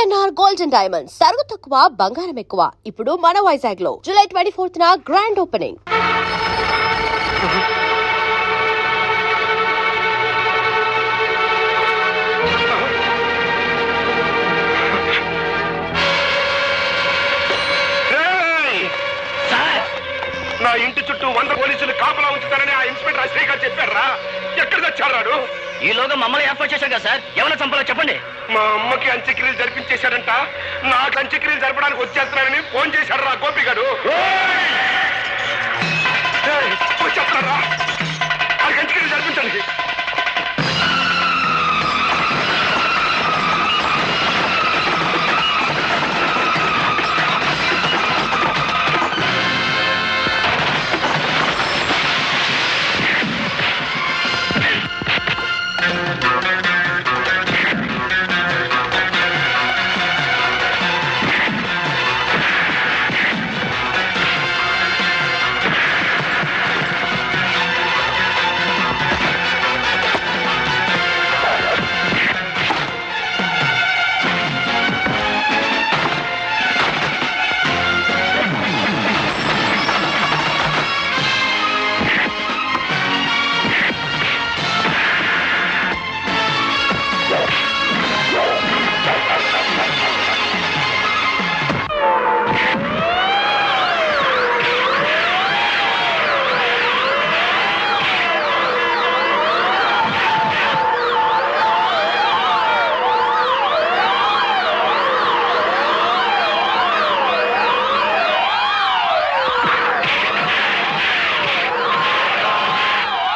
VNR gold and diamonds తరుగు తక్కువ బంగారం ఎక్కువ. ఇప్పుడు మన వైజాగ్ లో జూలై 24న గ్రాండ్ ఓపెనింగ్. నా ఇంటి చుట్టూ 100 పోలీసులు కాపలా ఉంచుతారని ఆ ఇన్స్పెక్టర్ అశ్రీ గారు చెప్పారా? ఎక్కడ తెచ్చాడు? ఈలోగా మమ్మల్ని ఏర్పాటు చేశాం కదా సార్. ఎవరైనా చంపాలో చెప్పండి. మా అమ్మకి అంత్యక్రియలు జరిపించేశాడంట. నాకు అంత్యక్రియలు జరపడానికి వచ్చేస్తున్నారని ఫోన్ చేశాడు రా గోపి గారు. వచ్చేస్తున్నారా? వాళ్ళకి అంత్యక్రియలు జరిపించండి.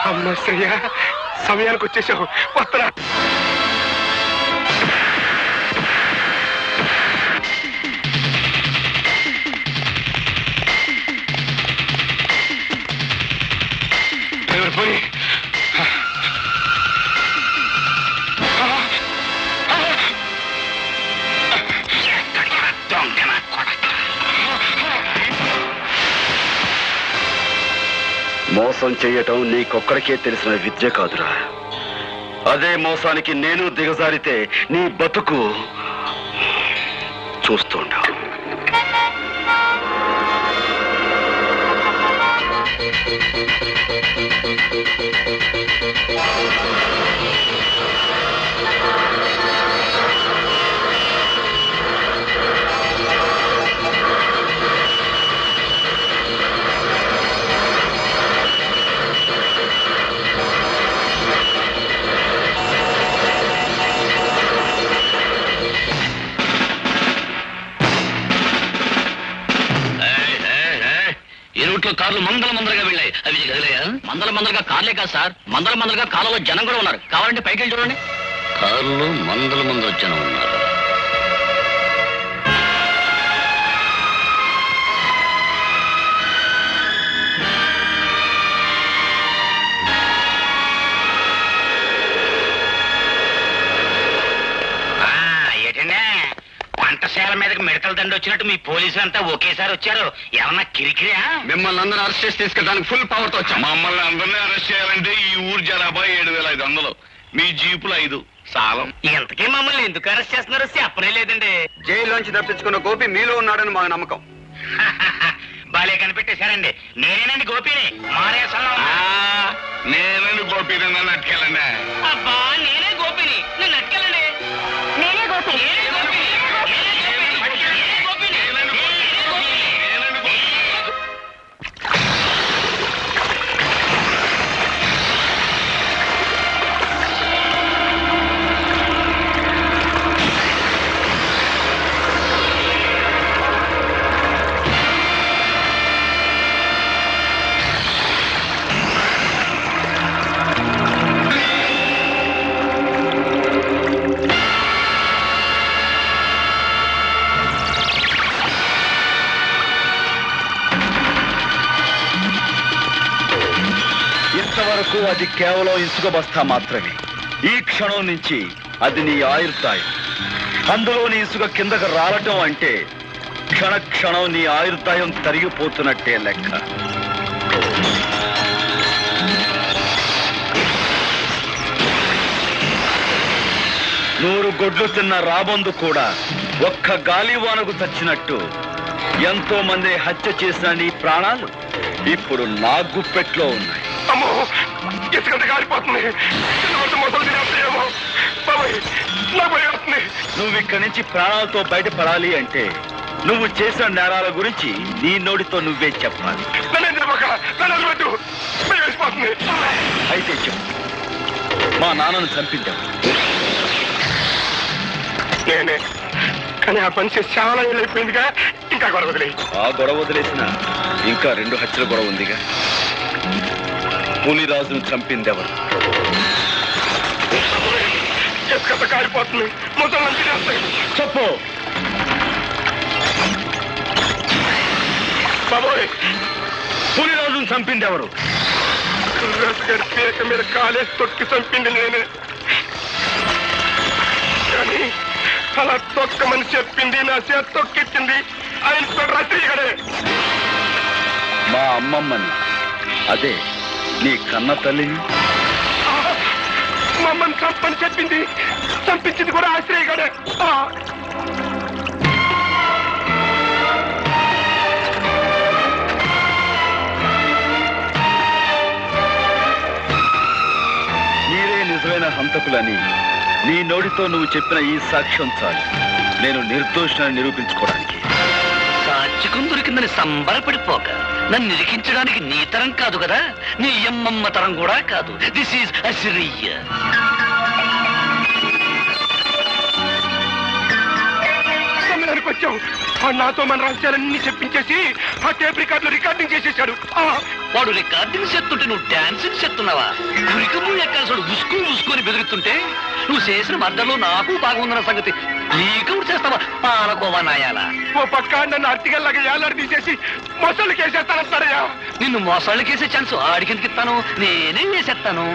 అమ్మయ్య, సమయానికి వచ్చేసావు. వస్తరా? పోయి మోసం చేయటం నీకొక్కడికే తెలిసిన విద్య కాదురా. అదే మోసానికి నేను దిగజారితే నీ బతుకు చూస్తుండా. కార్లు మందలుగా వెళ్ళాయి. అవి కదిలేయా? మందలుగా కార్లే కాదు సార్, మందలుగా కాలంలో జనం కూడా ఉన్నారు. కావాలంటే పైకి వెళ్ళి చూడండి. కార్లు మందలు జనం ఉన్నారు. వంటశాల మీదకి మెడకల దండ వచ్చినట్టు మీ పోలీసులు అంతా ఒకేసారి వచ్చారు. ఏమన్నా కిరికిరియా? మిమ్మల్ని అందరూ అరెస్ట్ చేసి తీసుకెళ్ళడానికి ఫుల్ పవర్ తో వచ్చాం. మమ్మల్ని అందరినీ అరెస్ట్ చేయాలంటే ఈ ఊరు జనాభా 7,500, మీ జీపులు 5 సాలం. ఇంతకీ మమ్మల్ని ఎందుకు అరెస్ట్ చేస్తున్నారో చెప్పనే లేదండి. జైల్లోంచి తప్పించుకున్న గోపి మీలో ఉన్నాడని మాకు నమ్మకం. బాలే కనిపెట్టేశారండి. నేనేనండి గోపిని. నేనండి గోపి, నన్ను అట్టుకెళ్ళండి. అబ్బా నేనే గోపిని, నన్ను అట్టుకెళ్ళండి. నేనే గోపి. ఇంతవరకు అది కేవలం ఇసుక బస్తా మాత్రమే. ఈ క్షణం నుంచి అది నీ ఆయుర్దాయం. అందులో నీ ఇసుక కిందకు రావటం అంటే క్షణం నీ ఆయుర్దాయం తరిగిపోతున్నట్టే లెక్క. 100 గొడ్లు తిన్న రాబందు కూడా ఒక్క గాలివానకు చచ్చినట్టు ఎంతో మంది హత్య చేసిన నీ ప్రాణాలు ఇప్పుడు నా గుప్పెట్లో ఉన్నాయి. అమ్మో ఇసుకంత కాలిపోతుంది. మొదలు తినేస్తాయేమో బాబాయ్, నా భయం వస్తుంది. నువ్వు ఇక్కడి నుంచి ప్రాణాలతో బయటపడాలి అంటే నువ్వు చేసిన నేరాల గురించి నీ నోటితో నువ్వే చెప్పాలి. అయితే చెప్పు, మా నాన్నను చంపించావు. నేనే, కానీ ఆ పని చేసి చాలా ఏళ్ళు అయిపోయిందిగా. ఇంకా గొడవ వదిలే. ఆ గొడవ వదిలేసిన ఇంకా 2 హత్యల గొడవ ఉందిగా. పులిరాజును చంపిందెవరు? ఎసుకంత కాలిపోతుంది. ముసలి తినేస్తాయి. చెప్పు బాబోయ్, పులిరాజును చంపిందెవరు? గారి పేక మీద కాలేసి తొక్కి చంపింది నేనే. కానీ అలా తొక్కమని చెప్పింది, నా చేతి తొక్కిచ్చింది ఆ ఇన్స్పెక్టర్ రాత్రిగడే. మా అమ్మమ్మని, అదే నీ కన్న తల్లిని. మమ్మల్ని చంపని చెప్పింది, చంపించింది కూడా ఆశ్రయగడే. మీరే నిజమైన హంతకులని నీ నోటితో నువ్వు చెప్పిన ఈ సాక్ష్యం చాలు నేను నిర్దోషాన్ని నిరూపించుకోవడానికి. సాక్షికం దొరికిందని సంబరపడిపోక నన్ను నిరికించడానికి నీ తరం కాదు కదా, నీ అమ్మమ్మ తరం కూడా కాదు. This is Assyria. సమయానికి వచ్చావు. నాతో మన రహస్యాలన్నీ చెప్పించేసి ఆ టేప్ రికార్డులో రికార్డింగ్ చేసేశాడు. వాడు రికార్డింగ్ చేస్తుంటే నువ్వు డాన్సింగ్ చేస్తున్నావా? కురికము ఎక్కాల్సాడు ఉసుకొని బెదురుతుంటే నువ్వు చేసిన మద్దలో నాకు బాగుందన్న సంగతి నీకు చేస్తావా? పాలకోవా నాయాలా. ఓ పక్క నన్ను అర్తిగల్లాగా ఏలాడి తీసేసి మొసళ్ళకి వేసేస్తానంటారయ్యా. నిన్ను మోసాళ్ళకేసే ఛాన్స్ ఆడికెందుకు ఇస్తాను? నేనే వేసేస్తాను.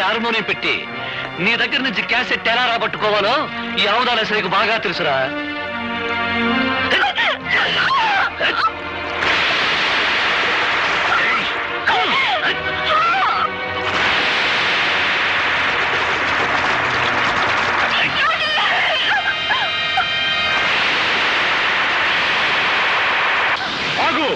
హార్మోనియం పెట్టి నీ దగ్గర నుంచి క్యాసెట్ ఎలా రాబట్టుకోవాలో ఈ ఆవుదాల శ్రీకు బాగా తెలుసురా. ఆగు!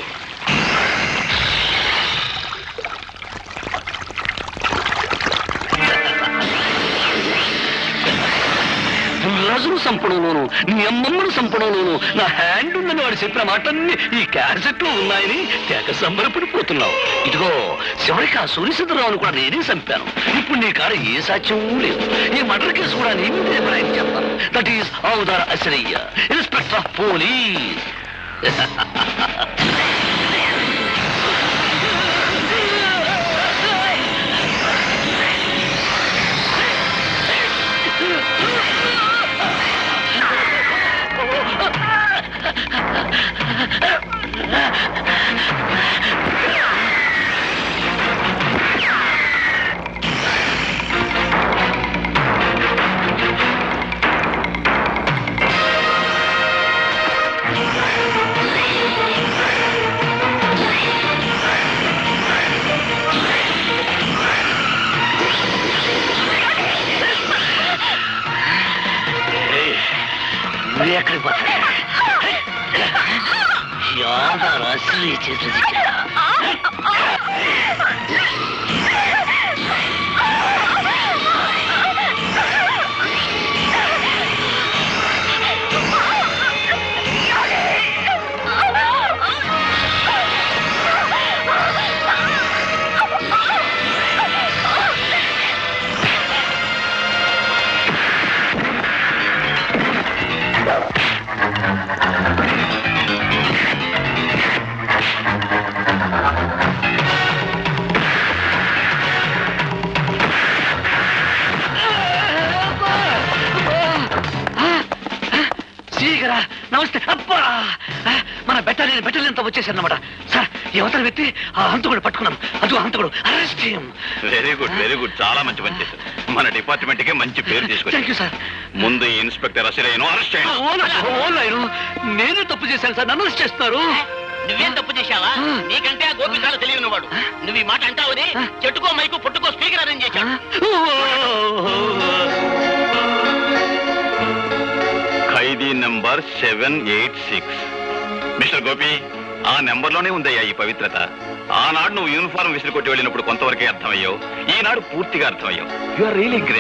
రాజును చంపడంలోను నీ అమ్మమ్మను చంపడంలోను నా హ్యాండ్ ఉందని వాడు చెప్పిన మాటన్ని ఈ క్యాసెట్ లో ఉన్నాయని తెగ సంబరపడిపోతున్నావు. ఇదిగో చివరికి ఆ సూర్యచంద్రరావును కూడా నేనే చంపాను. ఇప్పుడు నీ కాడ ఏ సాక్ష్యం లేదు. ఈ మర్డర్ కేసు కూడా నీ మీదే ప్రయాణం చేస్తాను. That is Avudara Asirayya, inspector of police. నువ్వు ఎక్కడికి పోతా యాదారు అసలు చేసేది శ్రీగరా నమస్తే అబ్బా మన బెటాలియన్ వచ్చేసారన్నమాట సార్ యువతల వ్యక్తి ఆ హంతకుడు పట్టుకున్నాం అది హంతకుడు అరెస్ట్ వెరీ గుడ్ చాలా మంచి పని చేశారు మన డిపార్ట్మెంట్ కి మంచి పేరు థ్యాంక్ యూ తీసుకొచ్చారు సార్ ముందు ఈ ఇన్స్పెక్టర్ అసలేను అరెస్ట్ చేయండి నేనే తప్పు చేశాను సార్ నన్ను అరెస్ట్ చేస్తున్నారు నువ్వేం తప్పు చేశావా నీకంటే ఆ గోపికాలు తెలియని వాడు నువ్వు ఈ మాట అంటావని చెట్టుకో మైకు పుట్టుకో స్పీకర్ అరేంజ్ చేశాడు ఖైదీ నంబర్ 786 మిస్టర్ గోపి ఆ నెంబర్ లోనే ఉందయ్యా ఈ పవిత్రత ఆనాడు నువ్వు యూనిఫారం విసిరి కొట్టి వెళ్ళినప్పుడు కొంతవరకే అర్థమయ్యావు ఈనాడు పూర్తిగా అర్థమయ్యావు యు ఆర్ రియలీ గ్రేట్